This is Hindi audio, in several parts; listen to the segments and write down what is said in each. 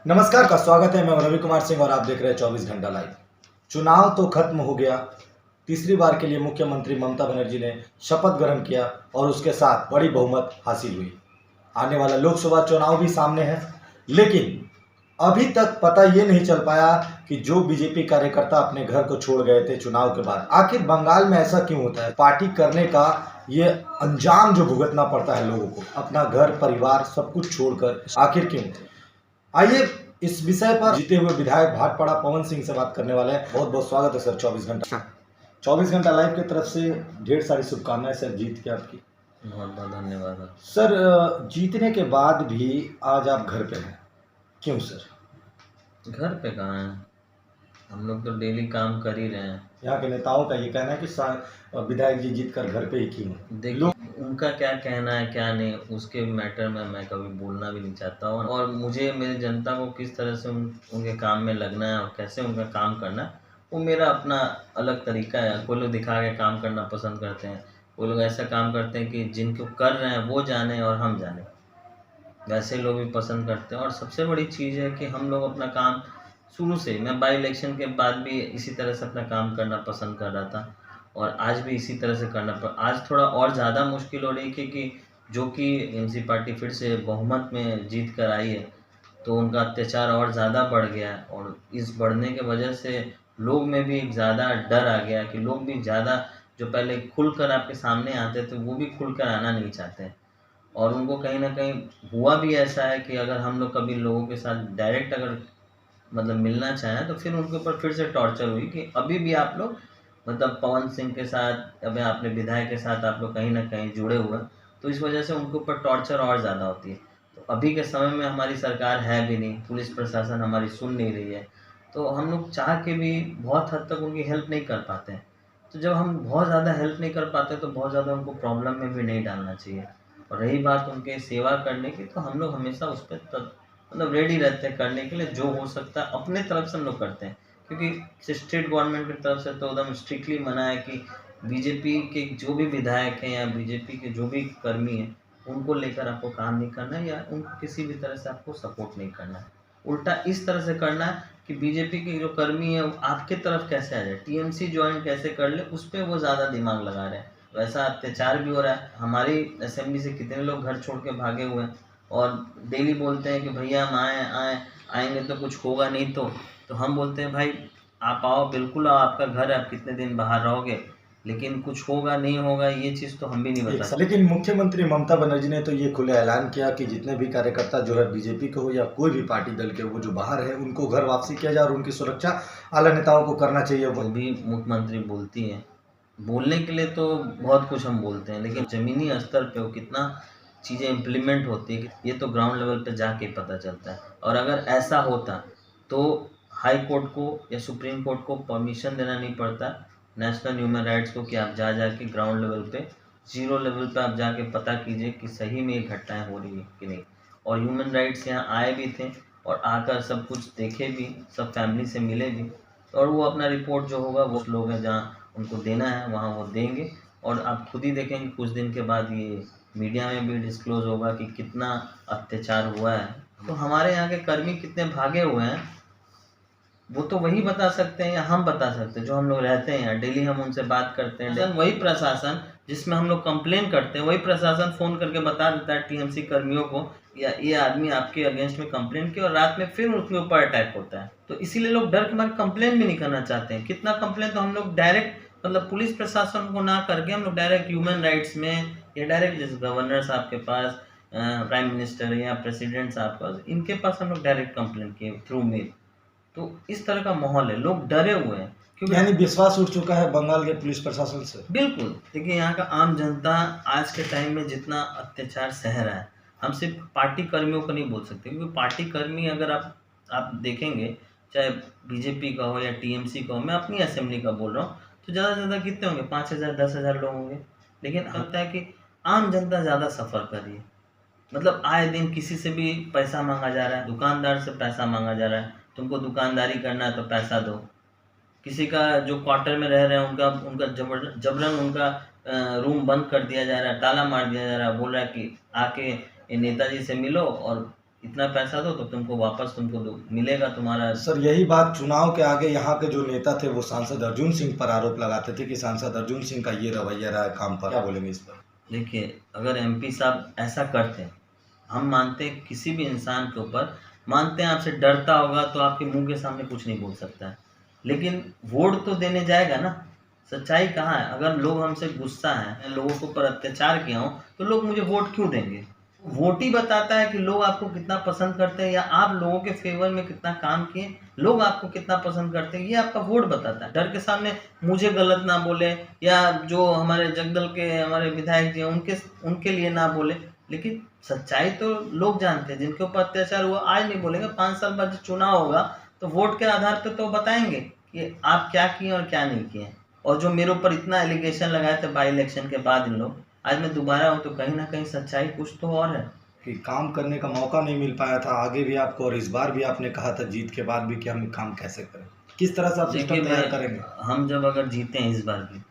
नमस्कार का स्वागत है। मैं रवि कुमार सिंह और आप देख रहे हैं 24 घंटा लाइव। चुनाव तो खत्म हो गया। तीसरी बार के लिए मुख्यमंत्री ममता बनर्जी ने शपथ ग्रहण किया और उसके साथ बड़ी बहुमत हासिल हुई। आने वाला लोकसभा चुनाव भी सामने है, लेकिन अभी तक पता ये नहीं चल पाया कि जो बीजेपी कार्यकर्ता अपने घर को छोड़ गए थे चुनाव के बाद, आखिर बंगाल में ऐसा क्यों होता है? पार्टी करने का ये अंजाम जो भुगतना पड़ता है लोगों को, अपना घर परिवार सब कुछ छोड़कर, आखिर क्यों? आइए इस विषय पर जीते हुए विधायक भाटपाड़ा पवन सिंह से बात करने वाले हैं। बहुत बहुत स्वागत है सर 24 घंटा लाइव की तरफ से। ढेर सारी शुभकामनाएं सर जीत के आपकी। बहुत बहुत धन्यवाद सर। जीतने के बाद भी आज आप घर पे हैं, क्यों सर? घर पे कहाँ हैं? हम लोग तो डेली काम कर ही रहे हैं। यहाँ के नेताओं का ये कहना है कि विधायक जी जीत कर घर पे ही क्यों? देखिए, उनका क्या कहना है क्या नहीं, उसके मैटर में मैं कभी बोलना भी नहीं चाहता हूँ। और मुझे मेरी जनता को किस तरह से उनके काम में लगना है और कैसे उनका काम करना है, वो मेरा अपना अलग तरीका है। कोई लोग दिखा के काम करना पसंद करते हैं, कोई लोग ऐसा काम करते हैं कि जिनको कर रहे हैं वो जाने और हम जाने, वैसे लोग भी पसंद करते हैं। और सबसे बड़ी चीज़ है कि हम लोग अपना काम शुरू से, मैं बाई इलेक्शन के बाद भी इसी तरह से अपना काम करना पसंद कर रहा था और आज भी इसी तरह से करना आज थोड़ा और ज़्यादा मुश्किल हो रही है क्योंकि जो कि एमसी पार्टी फिर से बहुमत में जीत कर आई है, तो उनका अत्याचार और ज़्यादा बढ़ गया है। और इस बढ़ने के वजह से लोग में भी एक ज़्यादा डर आ गया कि लोग भी ज़्यादा, जो पहले खुलकर आपके सामने आते थे वो भी खुलकर आना नहीं चाहते। और उनको कहीं न कहीं हुआ भी ऐसा है कि अगर हम लोग कभी लोगों के साथ डायरेक्ट अगर मतलब मिलना चाहें, तो फिर उनके ऊपर फिर से टॉर्चर हुई कि अभी भी आप लोग मतलब पवन सिंह के साथ, अभी आपने विधायक के साथ आप लोग कहीं न कहीं जुड़े हुए हैं, तो इस वजह से उनके ऊपर टॉर्चर और ज़्यादा होती है। तो अभी के समय में हमारी सरकार है भी नहीं, पुलिस प्रशासन हमारी सुन नहीं रही है, तो हम लोग चाह के भी बहुत हद तक उनकी हेल्प नहीं कर पाते हैं। तो जब हम बहुत ज़्यादा हेल्प नहीं कर पाते, तो बहुत ज़्यादा उनको प्रॉब्लम में भी नहीं डालना चाहिए। और रही बात उनके सेवा करने की, तो हम लोग हमेशा उस पर मतलब रेडी रहते हैं करने के लिए। जो हो सकता है अपने तरफ से हम लोग करते हैं, क्योंकि स्टेट गवर्नमेंट की तरफ से तो एकदम स्ट्रिक्टली मना है कि बीजेपी के जो भी विधायक हैं या बीजेपी के जो भी कर्मी हैं, उनको लेकर आपको काम नहीं करना है या उनको किसी भी तरह से आपको सपोर्ट नहीं करना है। उल्टा इस तरह से करना है कि बीजेपी के जो कर्मी हैं वो आपके तरफ कैसे आ जाए, टीएमसी ज्वाइन कैसे कर ले, उस पर वो ज़्यादा दिमाग लगा रहे हैं। वैसा अत्याचार भी हो रहा है। हमारी असेंबली से कितने लोग घर छोड़ के भागे हुए हैं और डेली बोलते हैं कि भैया हम आएंगे तो कुछ होगा नहीं। तो हम बोलते हैं भाई आप आओ, बिल्कुल आओ, आपका घर है, आप कितने दिन बाहर रहोगे, लेकिन कुछ होगा नहीं होगा ये चीज़ तो हम भी नहीं बता सकते। लेकिन मुख्यमंत्री ममता बनर्जी ने तो ये खुले ऐलान किया कि जितने भी कार्यकर्ता जो है बीजेपी के हो या कोई भी पार्टी दल के, वो जो बाहर है उनको घर वापसी किया जाए और उनकी सुरक्षा आला नेताओं को करना चाहिए। वो भी मुख्यमंत्री बोलती हैं, बोलने के लिए तो बहुत कुछ हम बोलते हैं, लेकिन ज़मीनी स्तर पे वो कितना चीज़ें इम्प्लीमेंट होती है ये तो ग्राउंड लेवल पे जाके पता चलता है। और अगर ऐसा होता तो हाई कोर्ट को या सुप्रीम कोर्ट को परमिशन देना नहीं पड़ता नेशनल ह्यूमन राइट्स को कि आप जा के ग्राउंड लेवल पे, ज़ीरो लेवल पे आप जाके पता कीजिए कि सही में ये घटनाएँ हो रही है कि नहीं। और ह्यूमन राइट्स यहाँ आए भी थे और आकर सब कुछ देखे भी, सब फैमिली से मिले भी, और वो अपना रिपोर्ट जो होगा वो लोग हैं जहाँ उनको देना है वहाँ वो देंगे। और आप खुद ही देखेंगे कुछ दिन के बाद ये मीडिया में भी डिस्क्लोज़ होगा कि कितना अत्याचार हुआ है। तो हमारे यहाँ के कर्मी कितने भागे हुए हैं वो तो वही बता सकते हैं या हम बता सकते हैं जो हम लोग रहते हैं यहाँ, डेली हम उनसे बात करते हैं। वही प्रशासन जिसमें हम लोग कंप्लेन करते हैं, वही प्रशासन फ़ोन करके बता देता है टीएमसी कर्मियों को या ये आदमी आपके अगेंस्ट में कंप्लेन किया, और रात में फिर उसके ऊपर अटैक होता है। तो इसीलिए लोग डर के मारे कंप्लेन भी नहीं करना चाहते हैं। कितना कंप्लेन तो हम लोग डायरेक्ट मतलब पुलिस प्रशासन को ना करके हम लोग डायरेक्ट ह्यूमन राइट्स में या डायरेक्ट जैसे गवर्नर साहब के पास, प्राइम मिनिस्टर या प्रेसिडेंट साहब के पास, इनके पास हम लोग डायरेक्ट कंप्लेन किए थ्रू मेल। तो इस तरह का माहौल है, लोग डरे हुए हैं क्योंकि यानी विश्वास उठ चुका है बंगाल के पुलिस प्रशासन से। बिल्कुल। देखिए यहाँ का आम जनता आज के टाइम में जितना अत्याचार सह रहा है, हम सिर्फ पार्टी कर्मियों को नहीं बोल सकते, क्योंकि पार्टी कर्मी अगर आप देखेंगे, चाहे बीजेपी का हो या टीएमसी का हो, मैं अपनी असेंबली का बोल रहा हूँ, तो ज़्यादा से ज़्यादा कितने होंगे, 5,000 10,000 लोग होंगे। लेकिन लगता है कि आम जनता ज़्यादा सफ़र कर रही है। मतलब आए दिन किसी से भी पैसा मांगा जा रहा है, दुकानदार से पैसा मांगा जा रहा है, तुमको दुकानदारी करना है तो पैसा दो। किसी का जो क्वार्टर में रह रहे हैं उनका उनका जबरन उनका रूम बंद कर दिया जा रहा है, ताला मार दिया जा रहा है, बोल रहा है कि आके ये नेताजी से मिलो और इतना पैसा दो तो तुमको वापस तुमको मिलेगा तुम्हारा। सर यही बात चुनाव के आगे यहाँ के जो नेता थे वो सांसद अर्जुन सिंह पर आरोप लगाते थे कि सांसद अर्जुन सिंह का ये रवैया रहा है काम पर, क्या बोलेंगे इस पर? देखिए, अगर एमपी साहब ऐसा करते हैं, हम मानते हैं किसी भी इंसान के ऊपर, मानते हैं आपसे डरता होगा तो आपके मुंह के सामने कुछ नहीं बोल सकता है, लेकिन वोट तो देने जाएगा ना। सच्चाई कहाँ है? अगर लोग हमसे गुस्सा हैं, लोगों के ऊपर अत्याचार किया हो, तो लोग मुझे वोट क्यों देंगे? वोट ही बताता है कि लोग आपको कितना पसंद करते हैं, या आप लोगों के फेवर में कितना काम किए, लोग आपको कितना पसंद करते हैं, ये आपका वोट बताता है। डर के सामने मुझे गलत ना बोले, या जो हमारे जगदल के हमारे विधायक जी हैं उनके लिए ना बोले, लेकिन सच्चाई तो लोग जानते हैं। जिनके ऊपर अत्याचार हुआ आज नहीं बोलेंगे, 5 साल बाद जब चुनाव होगा तो वोट के आधार पे तो बताएंगे कि आप क्या किए और क्या नहीं किए। और जो मेरे ऊपर इतना एलिगेशन लगाए थे बाई इलेक्शन के बाद इन लोग, आज मैं दोबारा हूँ तो कहीं ना कहीं सच्चाई कुछ तो और है। कि काम करने का मौका नहीं मिल पाया था आगे भी आपको, और इस बार भी आपने कहा था जीत के बाद भी कि हम काम कैसे करें, किस तरह से आप सिस्टम तैयार करेंगे? हम जब अगर जीते हैं इस बार भी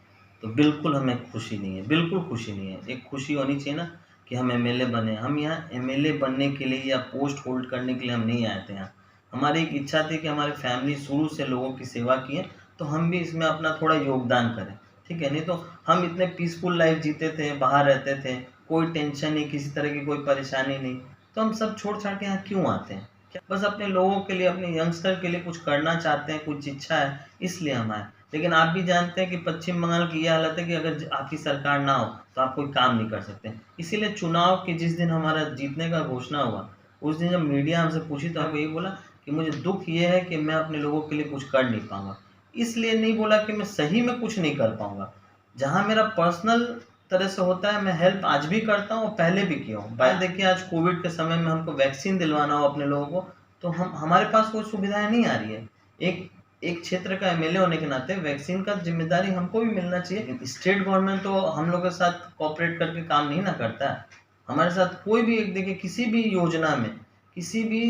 तो बिल्कुल हमें खुशी नहीं है, बिल्कुल खुशी नहीं है। एक खुशी होनी चाहिए ना कि हम एमएलए बने। हम यहाँ एमएलए बनने के लिए या पोस्ट होल्ड करने के लिए हम नहीं आए थे यहाँ। हमारी एक इच्छा थी कि हमारी फैमिली शुरू से लोगों की सेवा की है, तो हम भी इसमें अपना थोड़ा योगदान करें, ठीक है। नहीं तो हम इतने पीसफुल लाइफ जीते थे, बाहर रहते थे, कोई टेंशन नहीं, किसी तरह की कोई परेशानी नहीं, तो हम सब छोड़ छाड़ के यहाँ क्यों आते हैं? क्या बस अपने लोगों के लिए, अपने यंगस्टर के लिए कुछ करना चाहते हैं, कुछ इच्छा है, इसलिए हम आए। लेकिन आप भी जानते हैं कि पश्चिम बंगाल की ये हालत है कि अगर आपकी सरकार ना हो तो आप कोई काम नहीं कर सकते। इसीलिए चुनाव के जिस दिन हमारा जीतने का घोषणा हुआ, उस दिन जब मीडिया हमसे पूछी तो हमको ये बोला कि मुझे दुख ये है कि मैं अपने लोगों के लिए कुछ कर नहीं पाऊंगा। इसलिए नहीं बोला कि मैं सही में कुछ नहीं कर पाऊंगा। जहाँ मेरा पर्सनल तरह से होता है, मैं हेल्प आज भी करता हूँ और पहले भी किया हूँ। भाई देखिए, आज कोविड के समय में हमको वैक्सीन दिलवाना हो अपने लोगों को, तो हमारे पास कोई सुविधाएं नहीं आ रही है। एक क्षेत्र का एमएलए होने के नाते वैक्सीन का जिम्मेदारी हमको भी मिलना चाहिए। स्टेट गवर्नमेंट तो हम लोगों के साथ कोऑपरेट करके काम नहीं ना करता है। हमारे साथ कोई भी देखिए किसी भी योजना में, किसी भी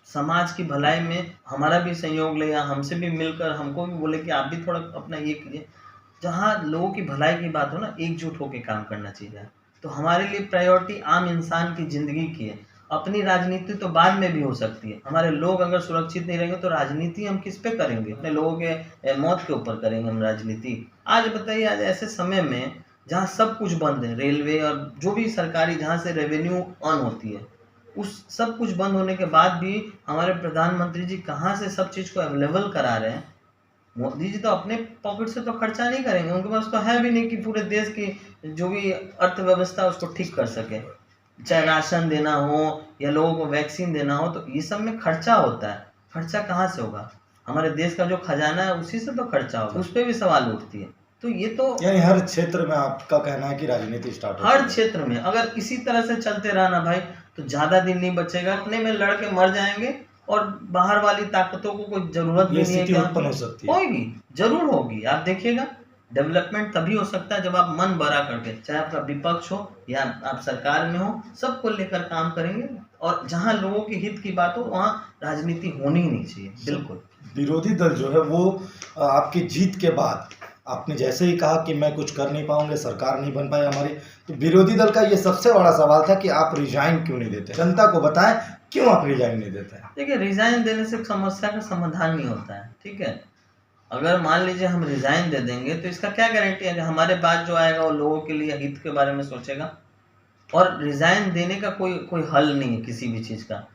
समाज की भलाई में हमारा भी सहयोग ले, या हमसे भी मिलकर हमको भी बोले कि आप भी थोड़ा अपना ये कीजिए। जहाँ लोगों की भलाई की बात हो ना, एकजुट होकर काम करना चाहिए। तो हमारे लिए प्रायोरिटी आम इंसान की ज़िंदगी की है। अपनी राजनीति तो बाद में भी हो सकती है। हमारे लोग अगर सुरक्षित नहीं रहेंगे तो राजनीति हम किस पे करेंगे? अपने लोगों के मौत के ऊपर करेंगे हम राजनीति। आज बताइए, आज ऐसे समय में जहाँ सब कुछ बंद है, रेलवे और जो भी सरकारी जहाँ से रेवेन्यू ऑन होती है, उस सब कुछ बंद होने के बाद भी हमारे प्रधानमंत्री जी कहाँ से सब चीज़ को अवेलेबल करा रहे हैं। मोदी जी तो अपने पॉकेट से तो खर्चा नहीं करेंगे, उनके पास तो है भी नहीं कि पूरे देश की जो भी अर्थव्यवस्था उसको ठीक कर सके। चाहे राशन देना हो या लोगों को वैक्सीन देना हो, तो ये सब में खर्चा होता है। खर्चा कहाँ से होगा? हमारे देश का जो खजाना है उसी से तो खर्चा होगा, उस पर भी सवाल उठती है। तो ये तो यानी हर क्षेत्र में आपका कहना है कि राजनीति स्टार्ट हो हर क्षेत्र में अगर इसी तरह से चलते रहा ना भाई, तो ज़्यादा दिन नहीं बचेगा, अपने में लड़ के मर जाएंगे और बाहर वाली ताकतों को कोई जरूरत भी नहीं है। उत्पन्न हो सकती है, होगी, जरूर होगी। आप देखिएगा, डेवलपमेंट तभी हो सकता है जब आप मन बड़ा करके, चाहे आपका विपक्ष हो या आप सरकार में हो, सबको लेकर काम करेंगे। और जहां लोगों के हित की बात हो वहां राजनीति होनी ही नहीं चाहिए। बिल्कुल। विरोधी दल जो है वो आपकी जीत के बाद, आपने जैसे ही कहा कि मैं कुछ कर नहीं पाऊंगे, सरकार नहीं बन पाई हमारी, तो विरोधी दल का ये सबसे बड़ा सवाल था कि आप रिजाइन क्यों नहीं देते? जनता को बताएं क्यों आप रिजाइन नहीं देते हैं। देखिए, रिजाइन देने से समस्या का समाधान नहीं होता है, ठीक है। अगर मान लीजिए हम रिजाइन दे देंगे तो इसका क्या गारंटी है कि हमारे बाद जो आएगा वो लोगों के लिए हित के बारे में सोचेगा? और रिजाइन देने का कोई हल नहीं है किसी भी चीज़ का।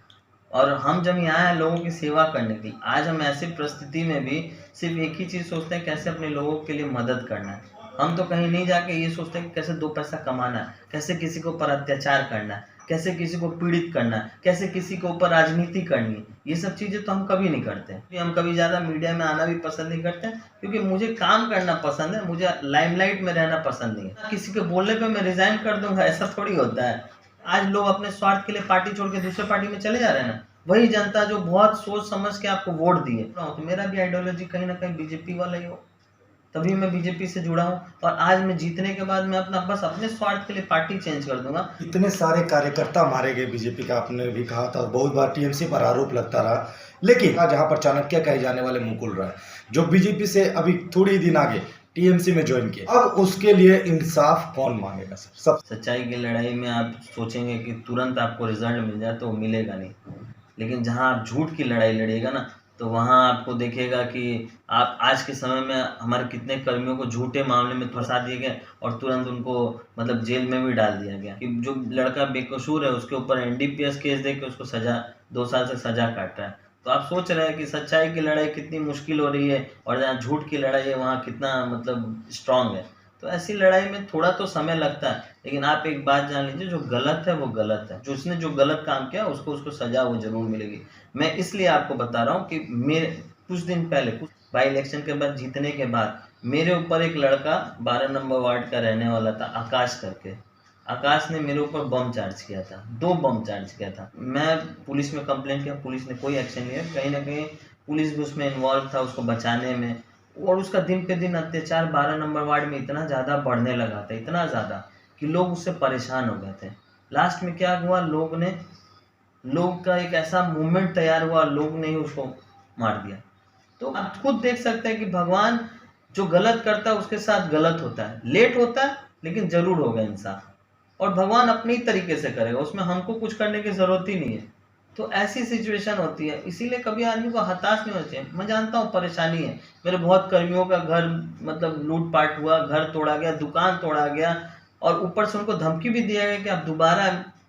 और हम जब यहाँ आए लोगों की सेवा करने के लिए, आज हम ऐसी परिस्थिति में भी सिर्फ एक ही चीज़ सोचते हैं, कैसे अपने लोगों के लिए मदद करना है। हम तो कहीं नहीं जाके ये सोचते हैं कि कैसे 2 पैसा कमाना है, कैसे किसी के ऊपर अत्याचार करना है, कैसे किसी को पीड़ित करना है, कैसे किसी के ऊपर राजनीति करनी है। ये सब चीज़ें तो हम कभी नहीं करते। हम कभी ज़्यादा मीडिया में आना भी पसंद नहीं करते, क्योंकि मुझे काम करना पसंद है, मुझे लाइमलाइट में रहना पसंद नहीं है। किसी के बोलने पे मैं रिजाइन कर दूंगा, ऐसा थोड़ी होता है। आज लोग अपने स्वार्थ के लिए पार्टी छोड़ के दूसरे पार्टी में चले जा रहे हैं ना, वही जनता जो बहुत सोच समझ के आपको वोट दिए। तो मेरा भी आइडियोलॉजी कहीं ना कहीं बीजेपी वाला ही हो, तभी मैं बीजेपी से जुड़ा हूँ। और आज मैं जीतने के बाद मैं बस अपने स्वार्थ के लिए पार्टी चेंज कर दूंगा। इतने सारे कार्यकर्ता मारे गए बीजेपी का, आपने भी कहा था, और बहुत बार टीएमसी पर आरोप लगता रहा, लेकिन जहां पर चाणक्य कहे जाने वाले मुकुल राय, जो बीजेपी से अभी थोड़ी दिन आगे टीएमसी में ज्वाइन किया। अब उसके लिए इंसाफ कौन मांगेगा सर? सब सच्चाई की लड़ाई में आप सोचेंगे कि तुरंत आपको रिजल्ट मिल जाए तो वो मिलेगा नहीं, लेकिन जहाँ आप झूठ की लड़ाई लड़िएगा ना, तो वहाँ आपको देखिएगा कि आप आज के समय में हमारे कितने कर्मियों को झूठे मामले में फंसा दिए गए और तुरंत उनको मतलब जेल में भी डाल दिया गया कि जो लड़का बेकसूर है उसके ऊपर एनडीपीएस केस दे के उसको सजा 2 साल से सजा काट रहा है। तो आप सोच रहे हैं कि सच्चाई की लड़ाई कितनी मुश्किल हो रही है और जहाँ झूठ की लड़ाई है वहाँ कितना मतलब स्ट्रांग है। तो ऐसी लड़ाई में थोड़ा तो समय लगता है, लेकिन आप एक बात जान लीजिए, जो गलत है वो गलत है। जो उसने जो गलत काम किया उसको सजा वो जरूर मिलेगी। मैं इसलिए आपको बता रहा हूँ कि मेरे कुछ दिन पहले कुछ बाई इलेक्शन के बाद जीतने के बाद मेरे ऊपर एक लड़का 12 नंबर वार्ड का रहने वाला था, आकाश करके। आकाश ने मेरे ऊपर बम चार्ज किया था, 2 बम चार्ज किया था। मैं पुलिस में कंप्लेंट किया, पुलिस ने कोई एक्शन लिया। कहीं ना कहीं पुलिस भी उसमें इन्वॉल्व था उसको बचाने में, और उसका दिन पे दिन अत्याचार 12 नंबर वार्ड में इतना ज़्यादा बढ़ने लगा था, इतना ज़्यादा कि लोग उससे परेशान हो गए थे। लास्ट में क्या हुआ, लोग का एक ऐसा मूवमेंट तैयार हुआ, लोग ने ही उसको मार दिया। तो आप खुद देख सकते हैं कि भगवान जो गलत करता है उसके साथ गलत होता है, लेट होता है लेकिन जरूर होगा इंसाफ, और भगवान अपनी तरीके से करेगा, उसमें हमको कुछ करने की जरूरत ही नहीं है। तो ऐसी सिचुएशन होती है, इसीलिए कभी आदमी को हताश नहीं होना चाहिए। मैं जानता हूँ परेशानी है, मेरे बहुत कर्मियों का घर मतलब लूटपाट हुआ, घर तोड़ा गया, दुकान तोड़ा गया, और ऊपर से उनको धमकी भी दिया गया कि आप दोबारा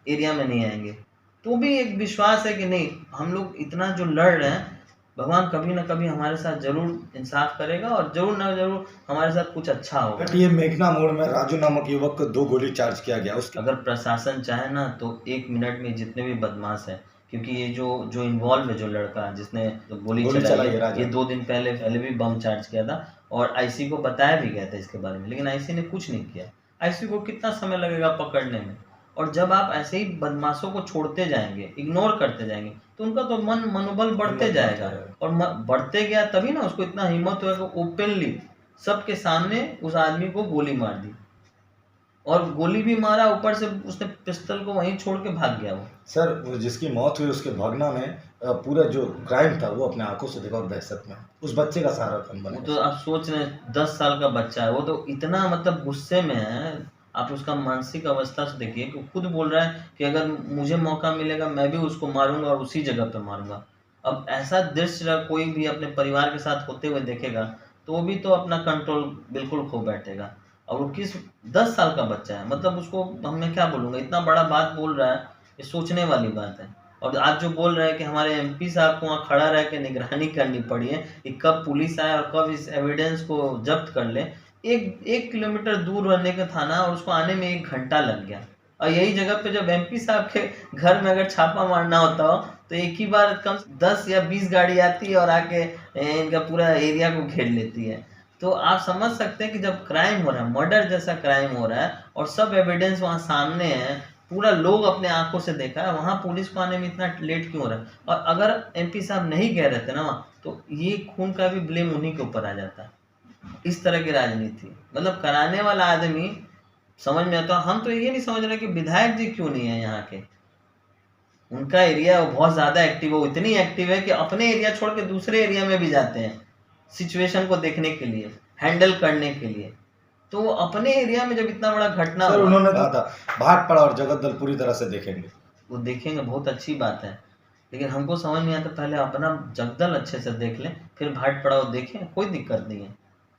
एरिया में नहीं आएंगे। तो भी एक विश्वास है कि नहीं, हम लोग इतना जो लड़ रहे हैं, भगवान कभी ना कभी हमारे साथ जरूर इंसाफ करेगा और जरूर ना जरूर हमारे साथ कुछ अच्छा होगा। ये मेघना मोड़ में राजू नामक युवक को 2 गोली चार्ज किया गया। उसके अगर प्रशासन चाहे ना तो 1 मिनट में जितने भी बदमाश है, क्योंकि ये जो इन्वॉल्व है, जो लड़का जिसने गोली चलाई है, ये 2 दिन पहले भी बम चार्ज किया था और आईसी को बताया भी गया था इसके बारे में, लेकिन आईसी ने कुछ नहीं किया। आईसी को कितना समय लगेगा पकड़ने में? और जब आप ऐसे ही बदमाशों को छोड़ते जाएंगे, इग्नोर करते जाएंगे, तो उनका तो मनोबल बढ़ते जाएगा, और बढ़ते गया तभी ना उसको इतना हिम्मत हुआ कि ओपनली सबके सामने उस आदमी को गोली मार दी, और गोली भी मारा, ऊपर से उसने पिस्तल को वहीं छोड़ के भाग गया वो। सर, वो जिसकी मौत हुई उसके भगना ने पूरा जो क्राइम था वो अपने आंखों से देखा और दहशत में उस बच्चे का सहारा कौन वो बने? तो आप सोच रहे हैं 10 साल का बच्चा है, वो तो इतना मतलब गुस्से में है। आप उसका मानसिक अवस्था से देखिए कि खुद बोल रहा है कि अगर मुझे मौका मिलेगा मैं भी उसको मारूंगा और उसी जगह पे मारूंगा। अब ऐसा दृश्य कोई भी अपने परिवार के साथ होते हुए देखेगा तो वो भी तो अपना कंट्रोल बिल्कुल खो बैठेगा। और वो किस 10 साल का बच्चा है, मतलब उसको मैं क्या बोलूँगा, इतना बड़ा बात बोल रहा है, ये सोचने वाली बात है। और आज जो बोल रहे हैं कि हमारे एमपी साहब को वहाँ खड़ा रह के निगरानी करनी पड़ी है कि कब पुलिस आए और कब इस एविडेंस को जब्त कर ले। एक किलोमीटर दूर रहने का थाना और उसको आने में 1 घंटा लग गया, और यही जगह पे जब एमपी साहब के घर में अगर छापा मारना होता हो तो एक ही बार कम 10 या 20 गाड़ी आती है और आके इनका पूरा एरिया को घेर लेती है। तो आप समझ सकते हैं कि जब क्राइम हो रहा है, मर्डर जैसा क्राइम हो रहा है, और सब एविडेंस वहाँ सामने है, पूरा लोग अपने आंखों से देखा है, वहाँ पुलिस को आने में इतना लेट क्यों हो रहा है? और अगर एमपी साहब नहीं गए रहते ना वहाँ, तो ये खून का भी ब्लेम उन्हीं के ऊपर आ जाता। इस तरह की राजनीति मतलब कराने वाला आदमी समझ में आता। हम तो ये नहीं समझ रहे कि विधायक जी क्यों नहीं है यहाँ के, उनका एरिया वो बहुत ज़्यादा एक्टिव है, वो इतनी एक्टिव है कि अपने एरिया छोड़ के दूसरे एरिया में भी जाते हैं सिचुएशन को देखने के लिए, हैंडल करने के लिए। तो वो अपने एरिया में जब इतना बड़ा घटना सर, हुआ, उन्होंने कहा था भाटपाड़ा और जगत दल पूरी तरह से देखेंगे। वो देखेंगे, बहुत अच्छी बात है, लेकिन हमको समझ नहीं आता, पहले अपना जगदल अच्छे से देख लें फिर भाटपाड़ा वो देखें, कोई दिक्कत नहीं है।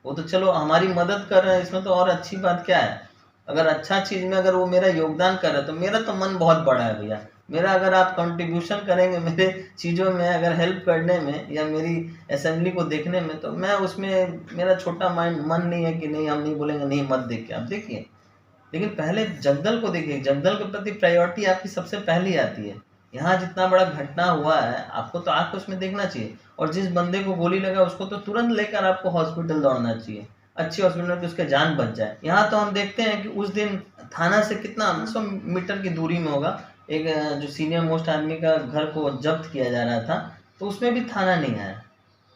वो तो चलो हमारी मदद कर रहे हैं, इसमें तो और अच्छी बात क्या है? अगर अच्छा चीज़ में अगर वो मेरा योगदान कर रहा है तो मेरा तो मन बहुत बड़ा है भैया। मेरा अगर आप कंट्रीब्यूशन करेंगे मेरे चीज़ों में, अगर हेल्प करने में या मेरी असेंबली को देखने में, तो मैं उसमें मेरा छोटा मन नहीं है कि नहीं, हम नहीं बोलेंगे नहीं मत देखिए, आप देखिए। लेकिन पहले जगदल को देखिए, जगदल के प्रति प्रायोरिटी आपकी सबसे पहली आती है। यहाँ जितना बड़ा घटना हुआ है आपको तो आके उसमें देखना चाहिए, और जिस बंदे को गोली लगा उसको तो तुरंत लेकर आपको हॉस्पिटल दौड़ना चाहिए, अच्छी हॉस्पिटल में, कि उसके जान बच जाए। यहाँ तो हम देखते हैं कि उस दिन थाना से कितना 100 मीटर की दूरी में होगा, एक जो सीनियर मोस्ट आदमी का घर को जब्त किया जा रहा था, तो उसमें भी थाना नहीं आया।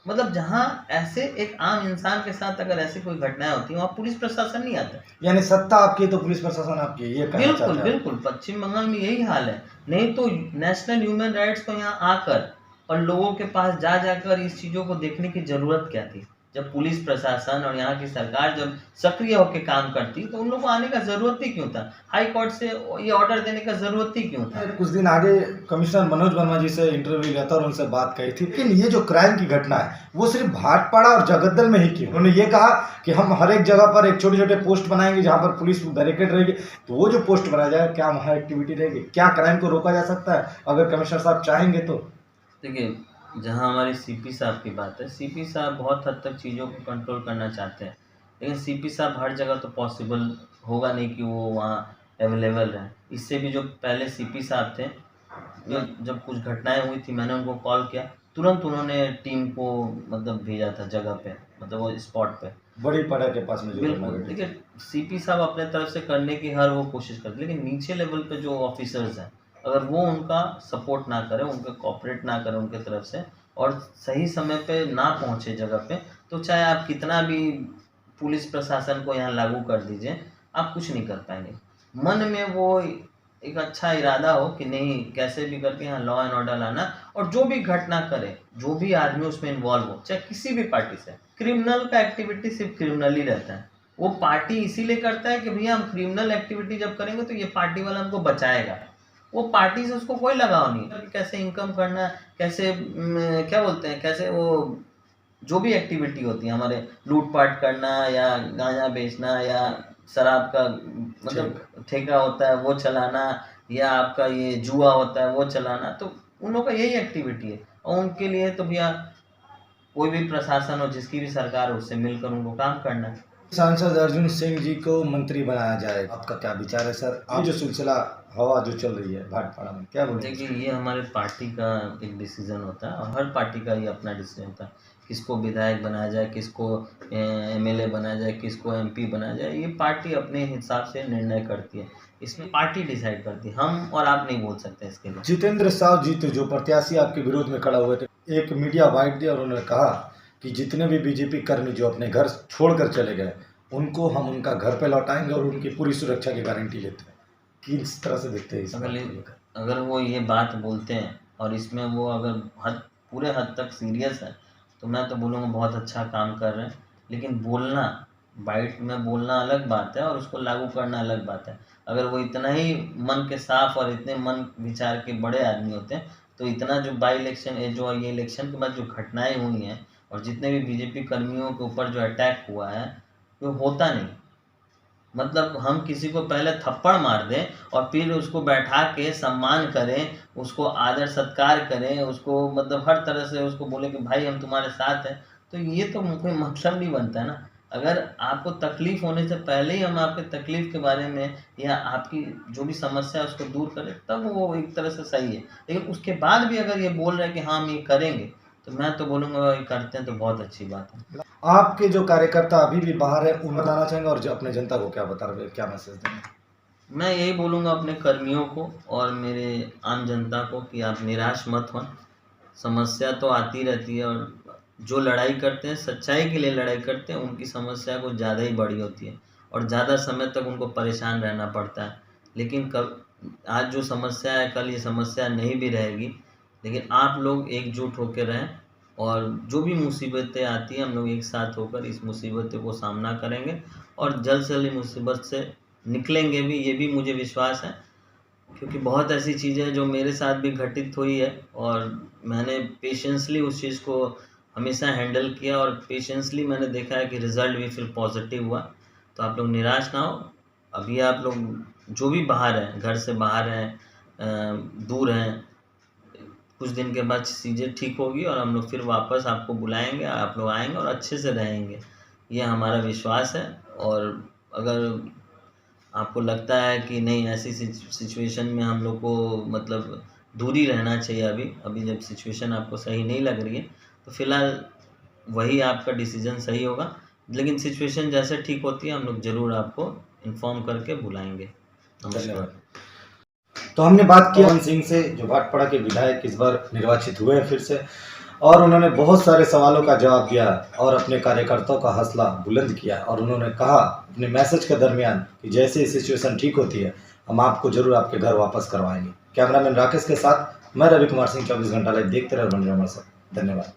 मतलब जहाँ ऐसे एक आम इंसान के साथ अगर ऐसी कोई घटनाएं होती हैं वहाँ पुलिस प्रशासन नहीं आता। यानी सत्ता आपकी तो पुलिस प्रशासन आपकी, ये कहना बिल्कुल चाहते हैं? बिल्कुल, पश्चिम बंगाल में यही हाल है। नहीं तो नेशनल ह्यूमन राइट्स को यहाँ आकर और लोगों के पास जा जाकर इस चीज़ों को देखने की ज़रूरत क्या थी? जब पुलिस प्रशासन और यहाँ की सरकार जब सक्रिय होकर काम करती तो उन लोगों को आने का जरूरत ही क्यों था? हाई कोर्ट से ये ऑर्डर देने का जरूरत ही क्यों था? कुछ दिन आगे कमिश्नर मनोज वर्मा जी से इंटरव्यू लिया था और उनसे बात कही थी, लेकिन ये जो क्राइम की घटना है वो सिर्फ भाटपाड़ा और जगद्दल में ही क्यों? उन्होंने ये कहा कि हम हर एक जगह पर एक छोटे छोटे पोस्ट बनाएंगे जहां पर पुलिस बैरिकेड रहेगी, तो वो जो पोस्ट बनाया जाए क्या वहाँ एक्टिविटी रहेगी? क्या क्राइम को रोका जा सकता है अगर कमिश्नर साहब चाहेंगे तो? देखिए, जहाँ हमारी सीपी साहब की बात है, सीपी साहब बहुत हद तक चीज़ों को कंट्रोल करना चाहते हैं, लेकिन सीपी साहब हर जगह तो पॉसिबल होगा नहीं कि वो वहाँ अवेलेबल रहें। इससे भी जो पहले सीपी साहब थे, जब कुछ घटनाएं हुई थी, मैंने उनको कॉल किया, तुरंत उन्होंने टीम को मतलब भेजा था जगह पे, मतलब वो स्पॉट पे। बड़ी पड़ा के पास में जो घटना बिल्कुल, घटी। देखिए सीपी साहब अपने तरफ से करने की हर वो कोशिश करते, लेकिन नीचे लेवल पे जो ऑफिसर्स हैं, अगर वो उनका सपोर्ट ना करें, उनके कोऑपरेट ना करें उनके तरफ से और सही समय पे ना पहुंचे जगह पे, तो चाहे आप कितना भी पुलिस प्रशासन को यहाँ लागू कर दीजिए, आप कुछ नहीं कर पाएंगे। मन में वो एक अच्छा इरादा हो कि नहीं, कैसे भी करके यहाँ लॉ एंड ऑर्डर लाना, और जो भी घटना करे, जो भी आदमी उसमें इन्वॉल्व हो, चाहे किसी भी पार्टी से, क्रिमिनल का एक्टिविटी सिर्फ क्रिमिनल ही रहता है। वो पार्टी इसीलिए करता है कि भैया हम क्रिमिनल एक्टिविटी जब करेंगे तो ये पार्टी वाला हमको बचाएगा। वो पार्टी से उसको कोई लगाव नहीं, कैसे इनकम करना, कैसे क्या बोलते हैं, कैसे वो जो भी एक्टिविटी होती है हमारे, लूटपाट करना या गांजा बेचना या शराब का मतलब ठेका होता है वो चलाना, या आपका ये जुआ होता है वो चलाना, तो उन लोगों का यही एक्टिविटी है। और उनके लिए तो भैया कोई भी प्रशासन हो, जिसकी भी सरकार हो, उससे मिलकर उनको काम करना है। सांसद अर्जुन सिंह जी को मंत्री बनाया जाए, आपका क्या विचार है सर? ये जो सिलसिला हवा जो चल रही है भाटपाड़ा में, क्या बोलेंगे? देखिए, ये हमारे पार्टी का एक डिसीजन होता है और हर पार्टी का ये अपना डिसीजन होता है, किसको विधायक बनाया जाए, किसको एमएलए बनाया जाए, किसको एमपी बनाया जाए, ये पार्टी अपने हिसाब से निर्णय करती है, इसमें पार्टी डिसाइड करती है, हम और आप नहीं बोल सकते इसके लिए। जितेंद्र साहु जी थे जो प्रत्याशी आपके विरोध में खड़ा हुए थे, एक मीडिया वाइट दिया और उन्होंने कहा कि जितने भी बीजेपी कर्मी जो अपने घर छोड़कर चले गए उनको हम उनका घर पे लौटाएंगे और उनकी पूरी सुरक्षा की गारंटी लेते हैं। किस तरह से देखते हैं इस बात को? अगर वो ये बात बोलते हैं और इसमें वो अगर पूरे हद तक सीरियस है, तो मैं तो बोलूँगा बहुत अच्छा काम कर रहे हैं, लेकिन बोलना, बाइट में बोलना अलग बात है और उसको लागू करना अलग बात है। अगर वो इतना ही मन के साफ और इतने मन विचार के बड़े आदमी होते हैं, तो इतना जो बाई इलेक्शन, जो ये इलेक्शन के बाद जो घटनाएं हुई हैं और जितने भी बीजेपी कर्मियों के ऊपर जो अटैक हुआ है, वो होता नहीं। मतलब हम किसी को पहले थप्पड़ मार दें और फिर उसको बैठा के सम्मान करें, उसको आदर सत्कार करें, उसको मतलब हर तरह से उसको बोले कि भाई हम तुम्हारे साथ हैं, तो ये तो कोई मतलब नहीं बनता है ना। अगर आपको तकलीफ़ होने से पहले ही हम आपके तकलीफ़ के बारे में या आपकी जो भी समस्या है उसको दूर करें, तब वो एक तरह से सही है। लेकिन उसके बाद भी अगर ये बोल रहे हैं कि हाँ हम ये करेंगे, तो मैं तो बोलूँगा ये करते हैं तो बहुत अच्छी बात है। आपके जो कार्यकर्ता अभी भी बाहर है उन बताना चाहेंगे और जो अपने जनता को क्या बता रहे, क्या मैसेज देंगे? मैं यही बोलूँगा अपने कर्मियों को और मेरे आम जनता को कि आप निराश मत हों। समस्या तो आती रहती है और जो लड़ाई करते हैं, सच्चाई के लिए लड़ाई करते हैं, उनकी समस्या कुछ ज़्यादा ही बड़ी होती है और ज़्यादा समय तक उनको परेशान रहना पड़ता है। लेकिन आज जो समस्या है, कल ये समस्या नहीं भी रहेगी, लेकिन आप लोग एकजुट होकर रहें और जो भी मुसीबतें आती हैं, हम लोग एक साथ होकर इस मुसीबतों को सामना करेंगे और जल्द से जल्द मुसीबत से निकलेंगे भी, ये भी मुझे विश्वास है। क्योंकि बहुत ऐसी चीज़ें हैं जो मेरे साथ भी घटित हुई है और मैंने पेशेंसली उस चीज़ को हमेशा हैंडल किया और पेशेंसली मैंने देखा है कि रिज़ल्ट भी फिर पॉजिटिव हुआ। तो आप लोग निराश ना हो। अभी आप लोग जो भी बाहर हैं, घर से बाहर हैं, दूर हैं, कुछ दिन के बाद चीज़ें ठीक होगी और हम लोग फिर वापस आपको बुलाएंगे, आप लोग आएंगे और अच्छे से रहेंगे, ये हमारा विश्वास है। और अगर आपको लगता है कि नहीं, ऐसी सिचुएशन में हम लोग को मतलब दूरी रहना चाहिए, अभी जब सिचुएशन आपको सही नहीं लग रही है, तो फिलहाल वही आपका डिसीजन सही होगा। लेकिन सिचुएशन जैसे ठीक होती है, हम लोग ज़रूर आपको इन्फॉर्म करके बुलाएंगे। धन्यवाद। तो हमने बात की अर्जुन सिंह से जो भाटपाड़ा के विधायक इस बार निर्वाचित हुए हैं फिर से, और उन्होंने बहुत सारे सवालों का जवाब दिया और अपने कार्यकर्ताओं का हौसला बुलंद किया और उन्होंने कहा अपने मैसेज के दरमियान कि जैसे सिचुएशन ठीक होती है हम आपको जरूर आपके घर वापस करवाएंगे। कैमरामैन राकेश के साथ मैं रवि कुमार सिंह, 24 घंटा लाइव देखते रहे। धन्यवाद।